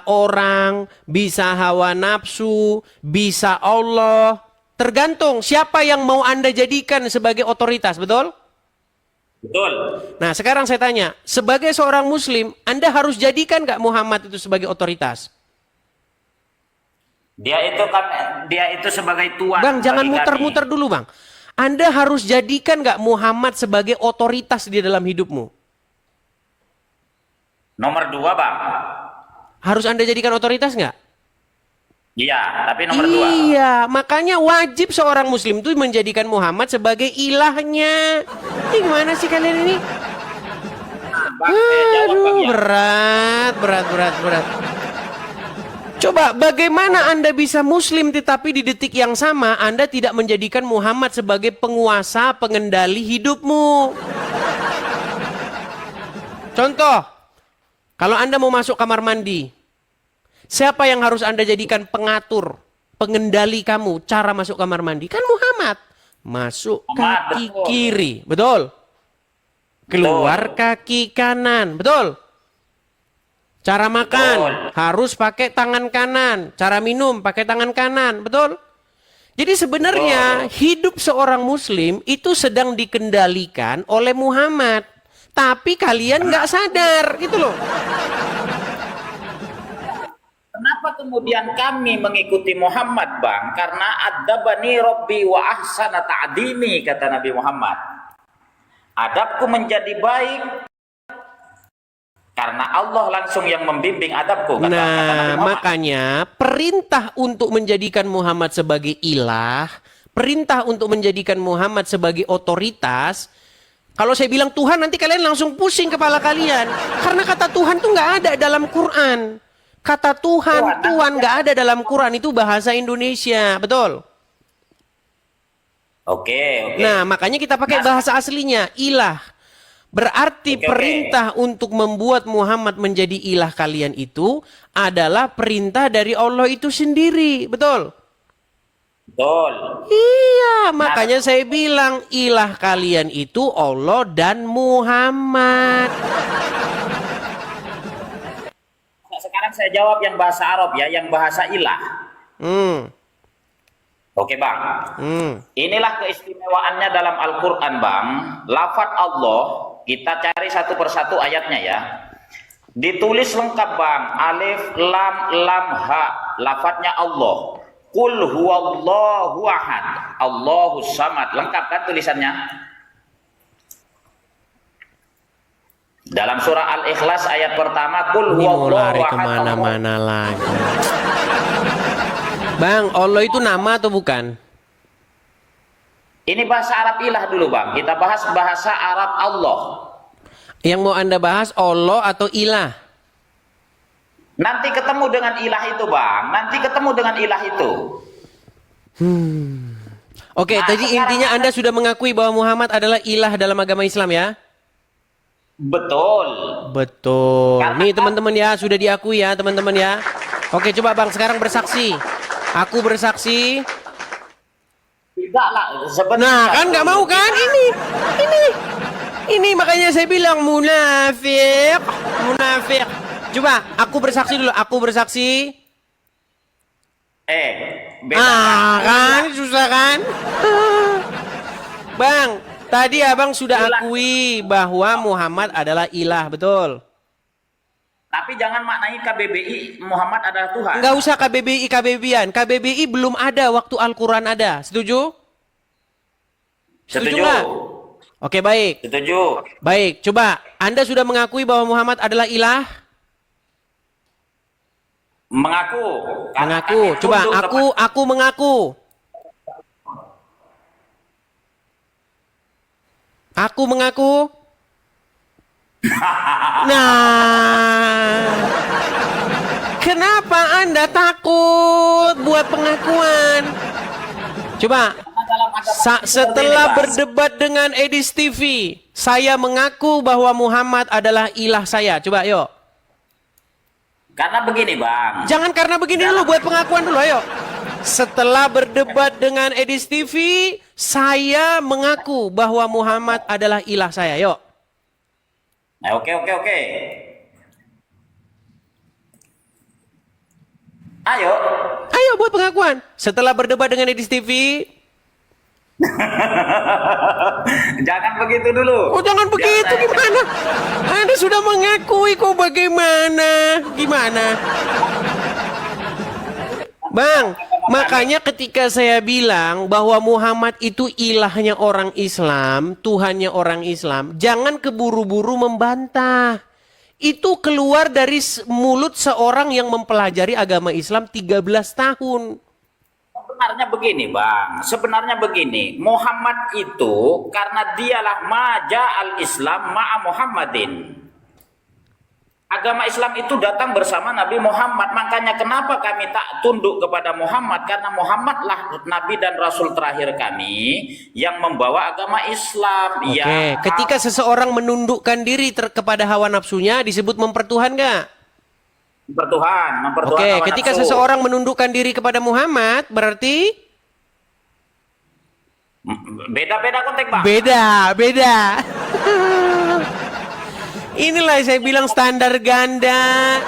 bisa orang, bisa hawa nafsu, bisa Allah. Tergantung siapa yang mau Anda jadikan sebagai otoritas, betul? Betul. Nah, sekarang saya tanya, sebagai seorang muslim, Anda harus jadikan nggak Muhammad itu sebagai otoritas? Dia itu sebagai tuan Bang, jangan bagi kami. muter-muter dulu, Bang. Anda harus jadikan nggak Muhammad sebagai otoritas di dalam hidupmu? Nomor dua, Bang. Harus Anda jadikan otoritas nggak? Iya, tapi nomor dua. Iya, makanya wajib seorang muslim itu menjadikan Muhammad sebagai ilahnya. Ini gimana sih kalian ini? Bang, saya jawab, Bang, Aduh, ya. berat. Coba bagaimana Anda bisa muslim tetapi di detik yang sama Anda tidak menjadikan Muhammad sebagai penguasa, pengendali hidupmu? Contoh, kalau Anda mau masuk kamar mandi, siapa yang harus Anda jadikan pengatur, pengendali kamu, cara masuk kamar mandi? Kan Muhammad. Masuk Muhammad, kaki betul. kiri, betul? Keluar kaki kanan, betul? Cara makan Betul. harus pakai tangan kanan, cara minum pakai tangan kanan, betul? Jadi sebenarnya hidup seorang muslim itu sedang dikendalikan oleh Muhammad. Tapi kalian nggak sadar, gitu loh. Kenapa kemudian kami mengikuti Muhammad, Bang? Karena adabani Rabbi wa ahsana ta'dimi, kata Nabi Muhammad. Adabku menjadi baik karena Allah langsung yang membimbing adabku, kata Nabi Nah, Muhammad. makanya perintah untuk menjadikan Muhammad sebagai ilah, perintah untuk menjadikan Muhammad sebagai otoritas. Kalau saya bilang Tuhan, nanti kalian langsung pusing kepala kalian. Karena kata Tuhan tuh nggak ada dalam Quran. Kata Tuhan nggak ada dalam Quran, itu bahasa Indonesia, betul? Oke. Nah, makanya kita pakai bahasa aslinya, ilah. Berarti Oke. perintah untuk membuat Muhammad menjadi ilah kalian itu adalah perintah dari Allah itu sendiri, betul? Betul. Iya, makanya saya bilang ilah kalian itu Allah dan Muhammad. Sekarang saya jawab yang bahasa Arab ya, yang bahasa ilah. Hmm, Oke, Bang. Inilah keistimewaannya dalam Al-Quran, Bang. Lafaz Allah, kita cari satu persatu ayatnya ya. Ditulis lengkap, Bang. Alif, lam, lam, ha. Lafaznya Allah. Qul huwallahu ahad. Allahus samad. Lengkap kan tulisannya? Dalam surah Al-Ikhlas ayat pertama, Qul ini mau huwallahu lari ahad. kemana-mana lagi. Bang, Allah itu nama atau bukan? Ini bahasa Arab ilah dulu, Bang. Kita bahas bahasa Arab Allah. Yang mau Anda bahas Allah atau ilah? Nanti ketemu dengan ilah itu, Bang. Nanti ketemu dengan ilah itu. Oke, Nah, tadi sekarang intinya Anda sudah mengakui bahwa Muhammad adalah ilah dalam agama Islam ya? Betul. Betul. Karena Nih teman-teman ya, sudah diakui ya teman-teman ya. Oke, coba Bang sekarang bersaksi. Aku bersaksi. Tidak lah. Sebentar. Nah, kan nggak mau kan? Ini makanya saya bilang munafik. Munafik. Coba, aku bersaksi dulu. Aku bersaksi. Beda. Kan susah kan? Bang, tadi abang sudah akui bahwa Muhammad adalah ilah, betul? Tapi jangan maknai KBBI Muhammad adalah Tuhan. Nggak usah KBBI KBBI-an. KBBI belum ada waktu Al-Quran ada. Setuju? Setuju Setuju. nggak? Oke, baik. Setuju. Baik, coba. Anda sudah mengakui bahwa Muhammad adalah ilah? Mengaku. Karena Mengaku. kami Coba, tunduk aku mengaku. Aku mengaku. Nah, kenapa Anda takut buat pengakuan? Coba, setelah berdebat dengan Edis TV, saya mengaku bahwa Muhammad adalah ilah saya. Coba, yuk. Karena begini, Bang. Jangan karena begini dulu, buat pengakuan dulu, ayo. Setelah berdebat dengan Edis TV, saya mengaku bahwa Muhammad adalah ilah saya. Yuk. Nah, oke. Ayo. Ayo buat pengakuan. Setelah berdebat dengan Edis TV. Jangan begitu dulu. Oh jangan begitu, gimana? Anda sudah mengakui kok, bagaimana? Gimana? Bang, makanya ketika saya bilang bahwa Muhammad itu ilahnya orang Islam, Tuhannya orang Islam, jangan keburu-buru membantah. Itu keluar dari mulut seorang yang mempelajari agama Islam 13 tahun. Sebenarnya begini, Bang. Sebenarnya begini, Muhammad itu karena dialah maja al-Islam ma'a Muhammadin. Agama Islam itu datang bersama Nabi Muhammad. Makanya kenapa kami tak tunduk kepada Muhammad? Karena Muhammadlah Nabi dan Rasul terakhir kami yang membawa agama Islam. Oke, Ya, ketika seseorang menundukkan diri kepada hawa nafsunya disebut mempertuhan nggak? mempertuhan Oke, hawa ketika nafsu. seseorang menundukkan diri kepada Muhammad berarti Beda-beda konteks, Bang. beda. Inilah saya bilang standar ganda.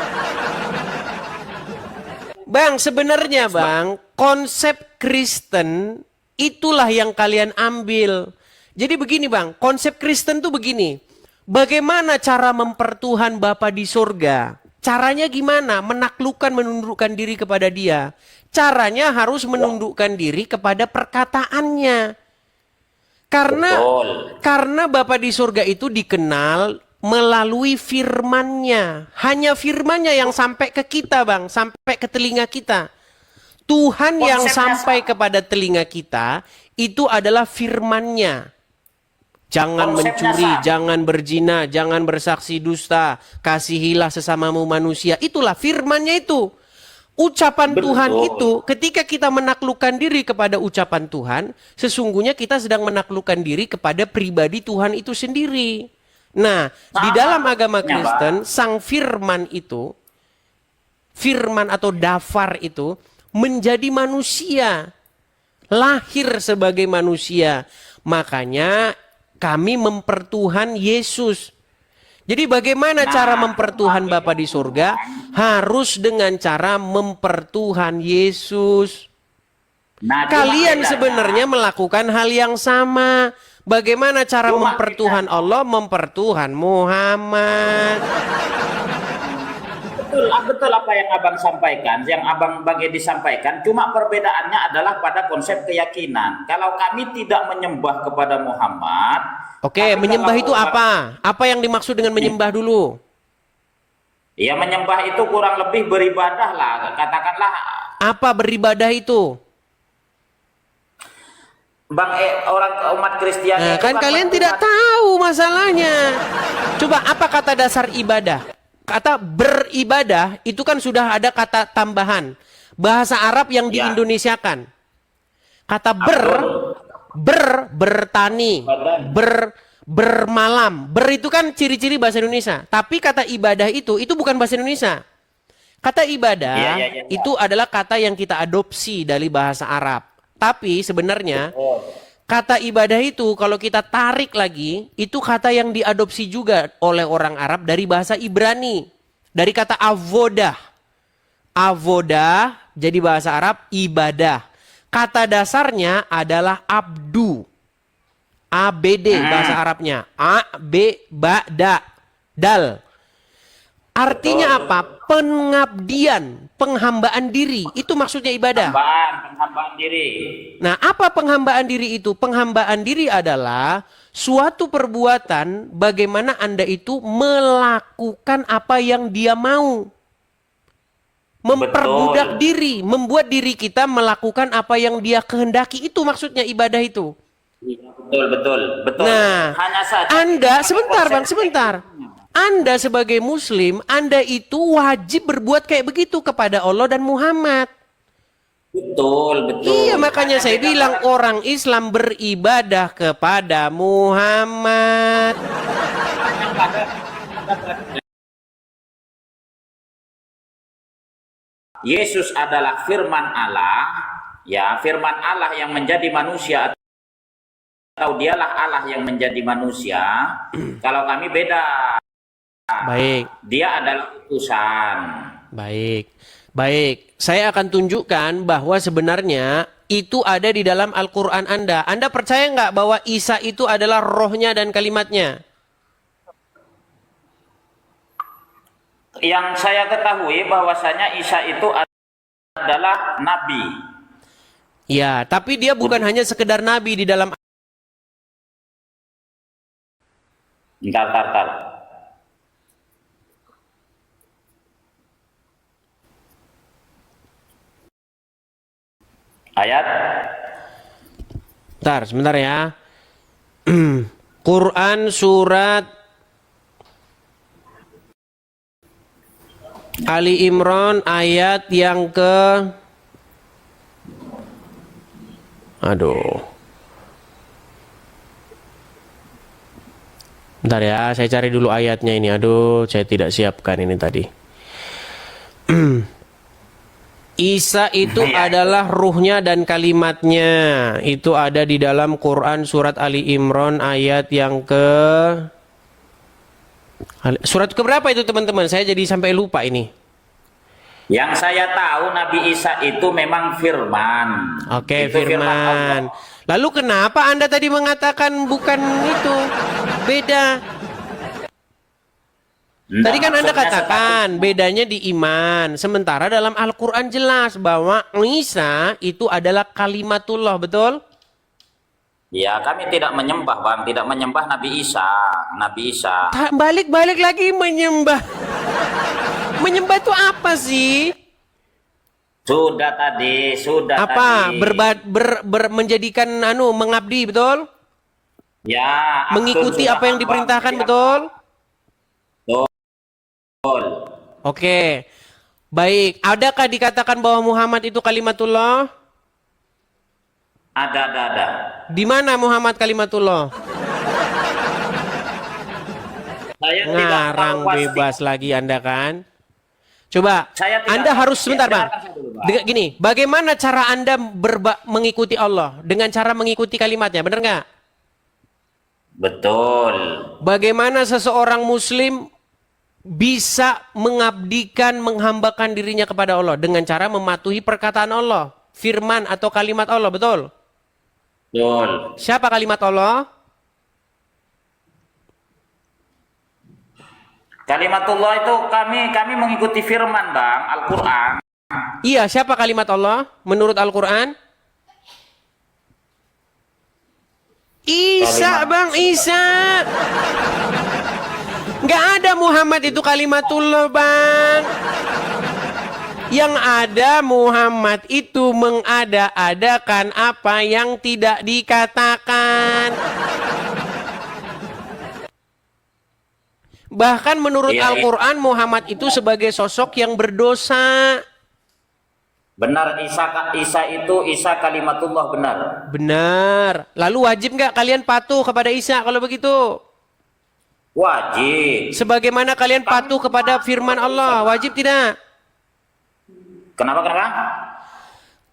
Bang, sebenarnya Bang, konsep Kristen itulah yang kalian ambil. Jadi begini Bang, konsep Kristen tuh begini. Bagaimana cara mempertuhan Bapa di surga? Caranya gimana? Menaklukkan, menundukkan diri kepada Dia. Caranya harus menundukkan diri kepada perkataannya. Karena Bapa di surga itu dikenal melalui firman-Nya. Hanya firman-Nya yang sampai ke kita, Bang, sampai ke telinga kita. Tuhan yang sampai kepada telinga kita itu adalah firman-Nya. Jangan mencuri, jangan berzina, jangan bersaksi dusta, kasihilah sesamamu manusia. Itulah firman-Nya itu. Ucapan Tuhan itu, ketika kita menaklukkan diri kepada ucapan Tuhan, sesungguhnya kita sedang menaklukkan diri kepada pribadi Tuhan itu sendiri. Nah, di dalam agama Kristen, sang firman itu, firman atau dafar itu, menjadi manusia. Lahir sebagai manusia. Makanya kami mempertuhan Yesus. Jadi bagaimana cara mempertuhan Bapa di surga? Harus dengan cara mempertuhan Yesus. Kalian sebenarnya melakukan hal yang sama. Bagaimana cara mempertuhan Allah? Mempertuhan Muhammad. Betul apa yang Abang sampaikan, yang Abang bagi disampaikan. Cuma perbedaannya adalah pada konsep keyakinan. Kalau kami tidak menyembah kepada Muhammad. Oke, menyembah itu apa? Apa yang dimaksud dengan menyembah dulu? Ya, menyembah itu kurang lebih beribadah lah, katakanlah. Apa beribadah itu? Bang, orang umat Kristiani. Nah, kan kalian tidak tahu masalahnya. Coba apa kata dasar ibadah? Kata beribadah itu kan sudah ada kata tambahan. Bahasa Arab yang diindonesiakan. Kata bertani, bermalam. Ber itu kan ciri-ciri bahasa Indonesia. Tapi kata ibadah itu bukan bahasa Indonesia. Kata ibadah itu adalah kata yang kita adopsi dari bahasa Arab. Tapi sebenarnya kata ibadah itu kalau kita tarik lagi, itu kata yang diadopsi juga oleh orang Arab dari bahasa Ibrani. Dari kata avodah. Avodah jadi bahasa Arab ibadah. Kata dasarnya adalah abdu. ABD bahasa Arabnya. A, B, ba, da. Dal. Artinya apa? Pengabdian, penghambaan diri. Itu maksudnya ibadah. Penghambaan diri. Nah, apa penghambaan diri itu? Penghambaan diri adalah suatu perbuatan bagaimana Anda itu melakukan apa yang Dia mau. Memperbudak diri, membuat diri kita melakukan apa yang Dia kehendaki. Itu maksudnya ibadah itu. Betul. Nah, hanya saja Anda, sebentar Bang, sebentar. Anda sebagai Muslim, Anda itu wajib berbuat kayak begitu kepada Allah dan Muhammad. Betul. Iya, makanya saya bilang orang Islam beribadah kepada Muhammad. Yesus adalah firman Allah, ya, firman Allah yang menjadi manusia atau dialah Allah yang menjadi manusia. Kalau kami beda. Baik. Dia adalah utusan. Baik. Baik, saya akan tunjukkan bahwa sebenarnya itu ada di dalam Al-Quran Anda. Anda percaya nggak bahwa Isa itu adalah rohnya dan kalimatnya? Yang saya ketahui bahwasanya Isa itu adalah nabi. Ya, tapi dia bukan hanya sekedar nabi di dalam. Bentar. Ayat. Bentar, sebentar ya. Quran surat Ali Imran ayat yang ke Bentar ya, saya cari dulu ayatnya ini. Saya tidak siapkan ini tadi. Isa itu adalah ruhnya dan kalimatnya. Itu ada di dalam Quran surat Ali Imran ayat yang ke... Surat keberapa itu teman-teman? Saya jadi sampai lupa ini. Yang saya tahu Nabi Isa itu memang firman. Oke, Itu firman. Lalu kenapa Anda tadi mengatakan bukan itu? Beda. Tadi kan Anda katakan bedanya di iman. Sementara dalam Al-Quran jelas bahwa Isa itu adalah kalimatullah, betul? Ya, kami tidak menyembah, Bang. Tidak menyembah Nabi Isa. Nabi Isa. Balik-balik lagi menyembah. Menyembah itu apa sih? Sudah tadi. Apa? Menjadikan mengabdi, betul? Ya. Mengikuti apa yang diperintahkan, betul? Betul. Oke. Baik. Adakah dikatakan bahwa Muhammad itu kalimatullah? Ada. Di mana Muhammad kalimatullah? Saya Ngarang bebas lagi Anda kan? Coba, Anda harus sebentar Bang. Gini, bagaimana cara Anda mengikuti Allah? Dengan cara mengikuti kalimatnya, benar nggak? Betul. Bagaimana seseorang Muslim bisa mengabdikan, menghambakan dirinya kepada Allah? Dengan cara mematuhi perkataan Allah, firman atau kalimat Allah, betul? Betul. Siapa kalimat Allah? Kalimatullah itu kami mengikuti firman, Bang, Al-Qur'an. Iya, siapa kalimat Allah menurut Al-Qur'an? Isa, Bang, Isa. Nggak ada Muhammad itu kalimatullah, Bang. Yang ada Muhammad itu mengada-adakan apa yang tidak dikatakan. Bahkan menurut Al-Quran Muhammad itu sebagai sosok yang berdosa. Benar, Isa kalimatullah, benar. Benar. Lalu wajib nggak kalian patuh kepada Isa kalau begitu? Wajib. Sebagaimana kalian patuh kepada firman Allah, wajib tidak? Kenapa?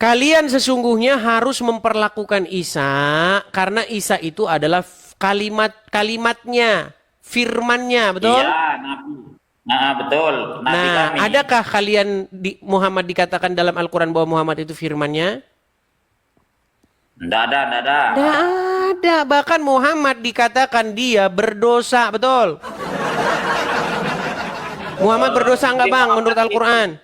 Kalian sesungguhnya harus memperlakukan Isa karena Isa itu adalah kalimatnya, firmannya, betul? Iya, Nabi. Nah, betul. Nabi kami. Adakah kalian Muhammad dikatakan dalam Al-Quran bahwa Muhammad itu firmannya? Tidak ada. Tidak ada. Bahkan Muhammad dikatakan dia berdosa, betul? Muhammad berdosa enggak, Bang, menurut Al-Quran?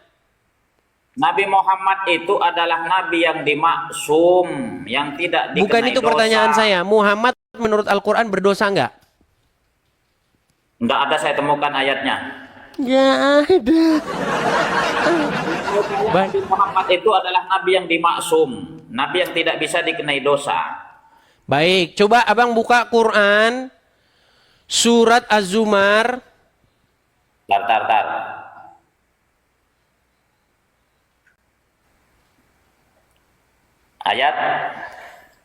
Nabi Muhammad itu adalah nabi yang dimaksum, yang tidak dikenai Bukan itu dosa. pertanyaan saya. Muhammad menurut Al-Quran berdosa enggak? Tidak ada saya temukan ayatnya. Ya ada. Nabi Muhammad itu adalah nabi yang dimaksum, nabi yang tidak bisa dikenai dosa. Baik, coba abang buka Quran surat Az-Zumar. Tar. Ayat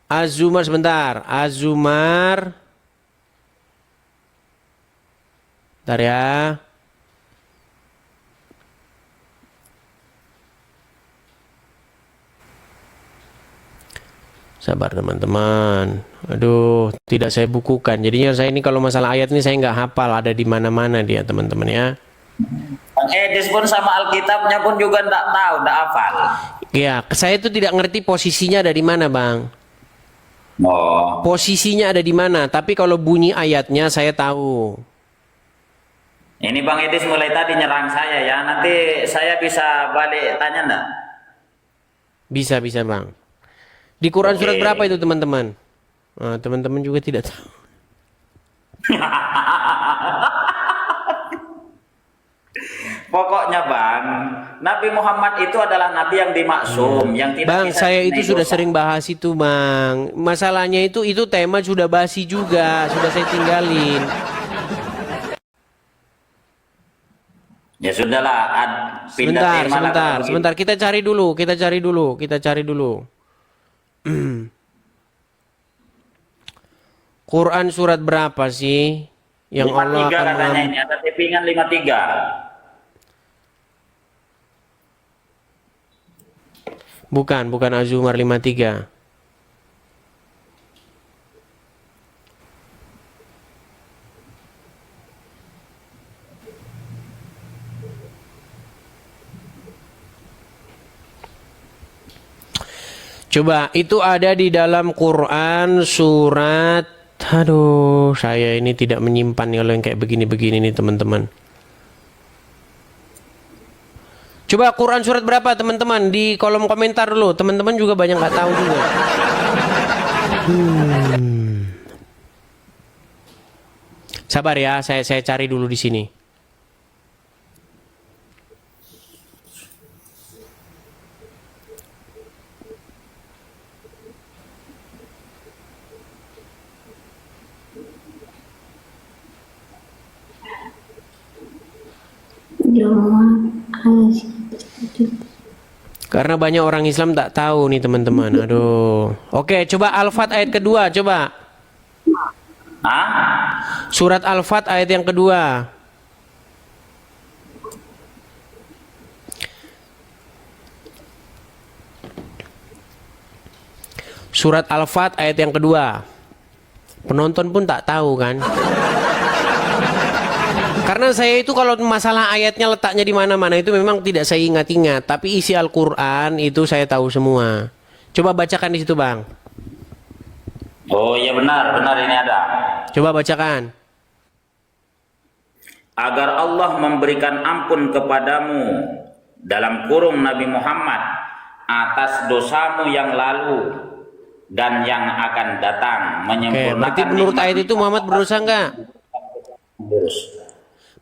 Az-Zumar sebentar. Az-Zumar. Bentar ya. Sabar teman-teman. Aduh, tidak saya bukukan. Jadinya saya ini kalau masalah ayat ini saya nggak hafal, ada di mana-mana dia teman-teman ya. Bang Edis pun sama Alkitabnya pun juga enggak tahu, enggak hafal. Ya, saya itu tidak ngerti posisinya ada di mana, Bang. Oh, Posisinya ada di mana, tapi kalau bunyi ayatnya saya tahu. ini Bang Edis mulai tadi nyerang saya ya. Nanti saya bisa balik tanya enggak? Bisa, Bang. Di Quran Oke. surat berapa itu, teman-teman? Nah, teman-teman juga tidak tahu. Pokoknya Bang, Nabi Muhammad itu adalah Nabi yang dimaksum, yang tidak Bang, bisa saya itu dikenai sudah dosa. sering bahas itu, Bang. Masalahnya itu tema sudah basi juga, sudah saya tinggalin. Ya sudahlah, pindah tema lah kalau begitu. Sebentar. Kita cari dulu. Quran surat berapa sih yang Allah 53 akan katanya ini, ada tippingan 53. Bukan Az-Zumar 53. Coba, itu ada di dalam Quran surat... Aduh, saya ini tidak menyimpan kalau yang kayak begini-begini nih, teman-teman. Coba Quran surat berapa, teman-teman? Di kolom komentar dulu. Teman-teman juga banyak nggak tahu juga. Sabar ya, saya cari dulu di sini. Karena banyak orang Islam tak tahu nih, teman-teman. Aduh. Oke, coba Al-Fat ayat kedua, coba. Hah? Surat Al-Fat ayat yang kedua. Surat Al-Fat ayat yang kedua. Penonton pun tak tahu kan? Karena saya itu kalau masalah ayatnya letaknya di mana-mana itu memang tidak saya ingat-ingat, tapi isi Al-Qur'an itu saya tahu semua. Coba bacakan di situ, Bang. Oh iya benar ini ada. Coba bacakan. Agar Allah memberikan ampun kepadamu dalam kurung Nabi Muhammad atas dosamu yang lalu dan yang akan datang, Oke, menyempurnakan berarti menurut ayat itu Muhammad berdosa enggak?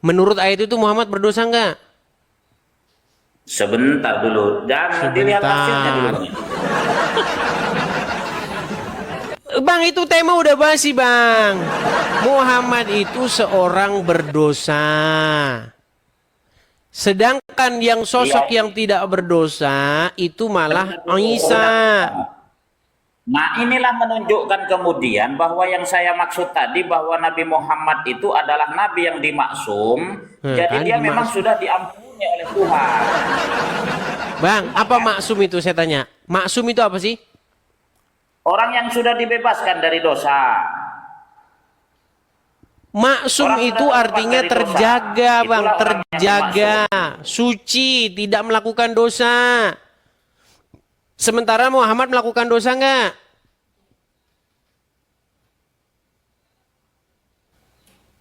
Menurut ayat itu Muhammad berdosa enggak? Sebentar dulu, dan dilihat tafsirnya dulu. Bang, itu tema udah basi, Bang. Muhammad itu seorang berdosa. Sedangkan yang sosok yang tidak berdosa itu malah Isa. Nah inilah menunjukkan kemudian bahwa yang saya maksud tadi bahwa Nabi Muhammad itu adalah Nabi yang dimaksum, jadi kan, dia memang sudah diampuni oleh Tuhan. Bang, apa maksum itu saya tanya? Maksum itu apa sih? Orang yang sudah dibebaskan dari dosa. Maksum Orang itu sudah artinya terlepas dari dosa. terjaga, Bang, Itulah orang yang terjaga, suci, tidak melakukan dosa. Sementara Muhammad melakukan dosa enggak?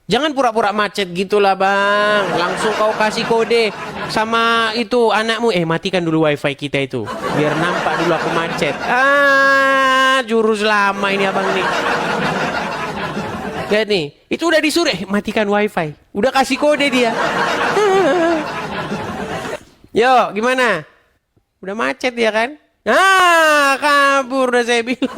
Jangan pura-pura macet gitulah, Bang. Langsung kau kasih kode sama itu anakmu. Matikan dulu wifi kita itu. Biar nampak dulu aku macet. Jurus lama ini abang nih. Lihat nih, itu udah disuruh. Matikan wifi. Udah kasih kode dia. Yo, gimana? Udah macet ya kan? Kabur udah saya bilang.